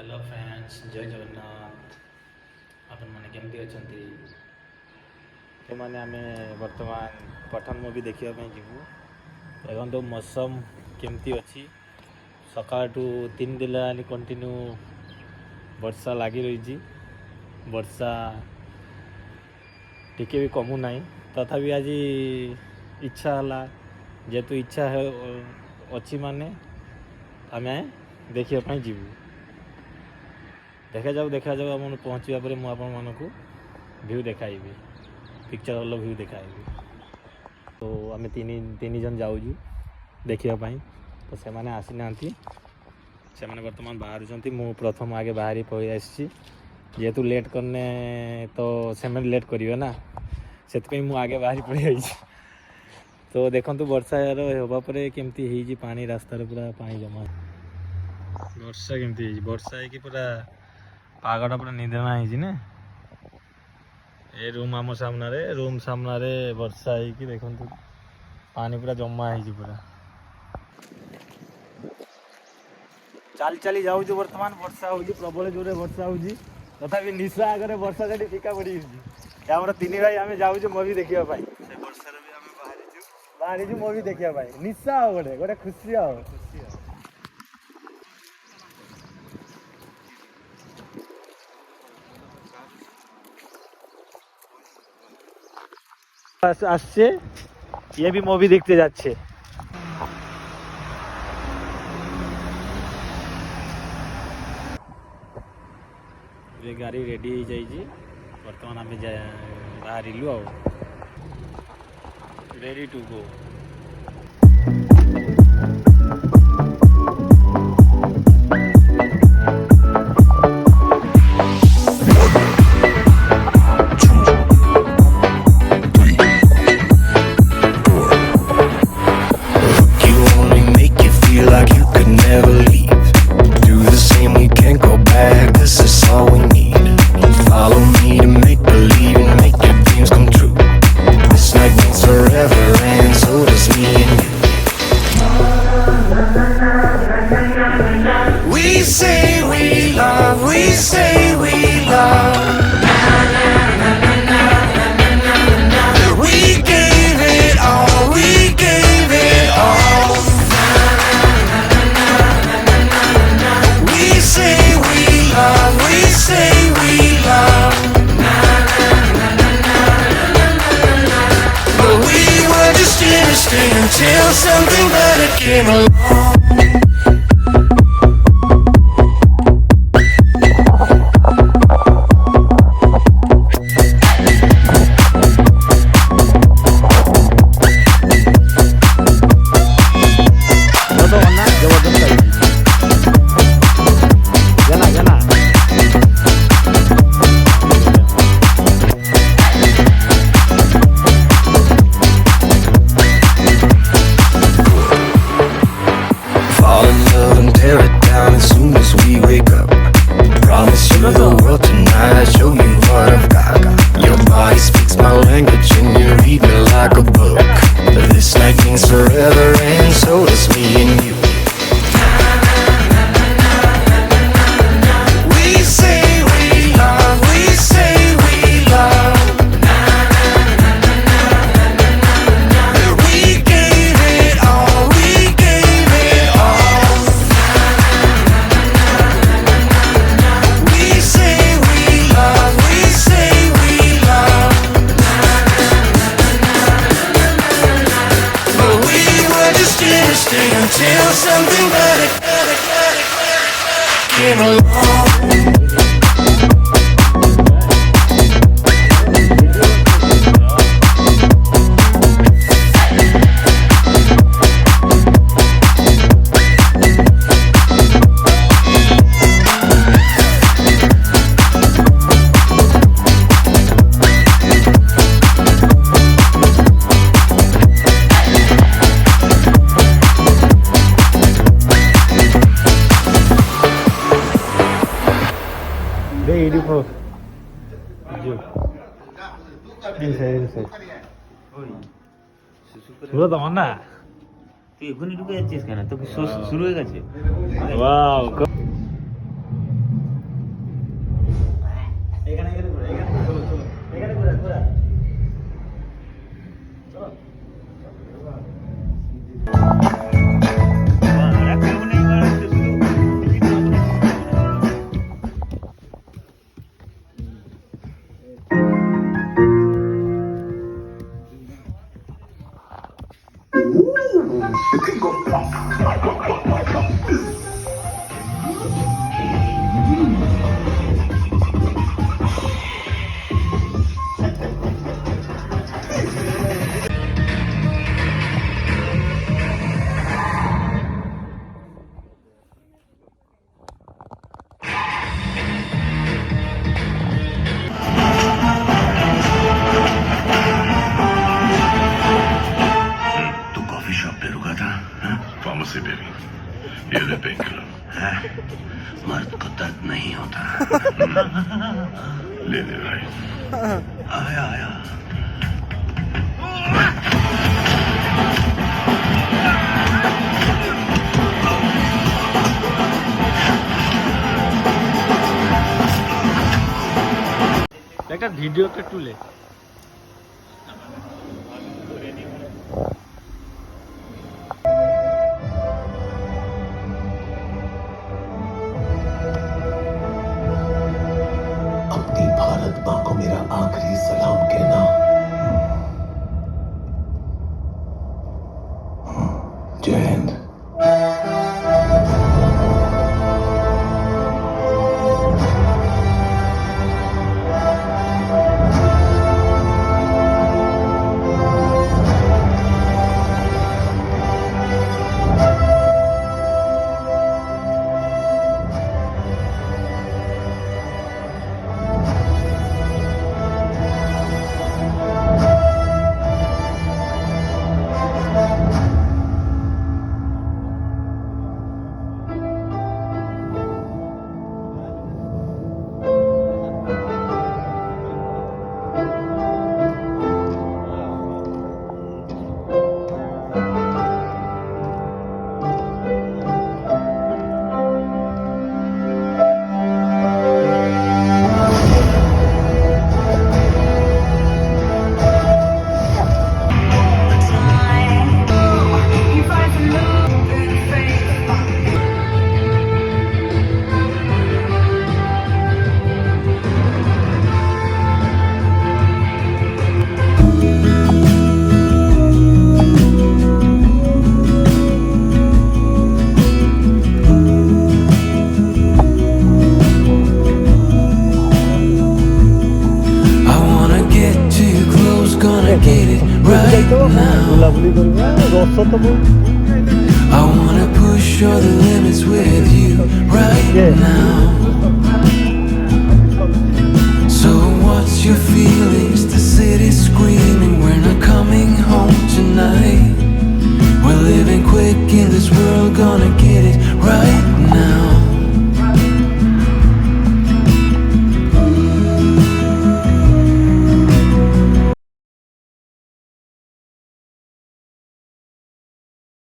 Hello friends, जय जगन्नाथ। आपण मैंने केमती अच्छा मैंने आम बर्तमान पठान मुवी देखा जीवु। एवं तो मौसम केमती अच्छी सका 3 दिन आनी कंटिन्यू वर्षा लगी रही। वर्षा टिके भी कमु ना, तथापि आज इच्छा है जेहेतु इच्छा है अच्छी माने आम देखा जीवु। देखा जाऊ आम पहुँचा पर मुझे भ्यू देखाइबी, पिक्चर वाला भ्यू देखाइबी। तो आम तीन जन जाऊँ देखापी। तो से मैंने आसी ना से मैंने बर्तमान बाहर मु प्रथम आगे बाहरी पहुँच आसी जेहेतु लेट करने तो से लेट करेंगे ना, से मु आगे बाहरी पड़े आई। तो देखो वर्षा होगापर केमती पानी रास्तार पूरा पानी जमा वर्षा केमती वर्षा है कि पूरा पागटा पूरा निदेना है। ए रूम आम सामने वर्षा है कि देखो पानी पूरा जमा है पूरा। चल चली जाऊँ बर्तमान वर्षा हो प्रबल जोरे वर्षा हो तथा निशा आगे वर्षा जाटी फिका पड़ी आम 3 भाई आम जाऊँ मुवी देखा बाहरी मुवी देखा निशा गोटे गोटे खुशी আসছে ये भी মুভি দেখতে যাচ্ছে। ये गाड़ी रेडी हो जाइए बर्तमान आम बाहरिलु आ ready to go. Until something better came along. Forever and so does me and you. We say we love, we say we love. We gave it all, we gave it all. We say we love, we say we love. Until something better came along. তুই এখনই ঢুকে যাচ্ছিস কেন? তো শুরু হয়ে গেছে? Wow तू कॉफी शॉप पे रुका था? फार्मेसी पे भी ये ले पेन किलर मर्द को दर्द नहीं होता। ले ले भाई। आया आया। একটা ভিডিওটা তুলে अपनी भारत माँ को मेरा आखिरी सलाम कहना। जय Hind. I wanna push all the limits with you right now.